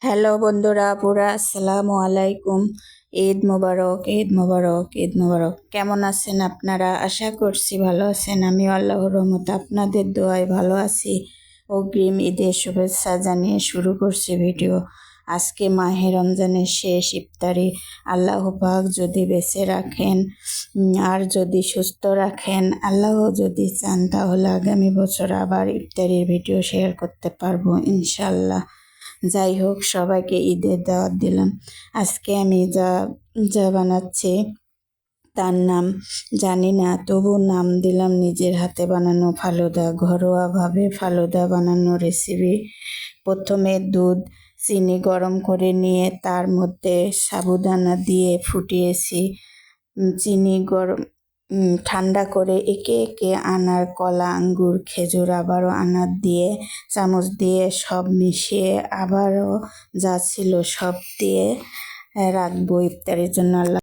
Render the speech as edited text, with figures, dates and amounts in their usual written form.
Hello বন্ধুরা, পুরা আসসালামু আলাইকুম। ঈদ মোবারক, ঈদ মোবারক, ঈদ মোবারক। কেমন আছেন আপনারা? আশা করছি ভালো আছেন। আমি আল্লাহর রহমতে আপনাদের দোয়ায় ভালো আছি। অগ্রিম ঈদের শুভেচ্ছা জানিয়ে শুরু করছি ভিডিও। আজকে মাহে রমজানের শেষ ইফতারি। আল্লাহ পাক যদি বেঁচে রাখেন আর যদি সুস্থ রাখেন, আল্লাহ যদি চান, তাহলে আগামী বছর আবার ইফতারির ভিডিও শেয়ার করতে পারবো ইনশাল্লাহ। যাই হোক, সবাইকে ঈদের দাওয়াত দিলাম। আজকে আমি যা যা বানাচ্ছি তার নাম জানি না, তবু নাম দিলাম নিজের হাতে বানানো ফালুদা। ঘরোয়াভাবে ফালুদা বানানো রেসিপি। প্রথমে দুধ চিনি গরম করে নিয়ে তার মধ্যে সাবুদানা দিয়ে ফুটিয়েছি। চিনি গরম ঠান্ডা করে একে একে আনার, কলা, আঙ্গুর, খেজুর, আবারও আনার দিয়ে চামচ দিয়ে সব মিশিয়ে আবারও যা ছিল সব দিয়ে রাখবো ইফতারের জন্য।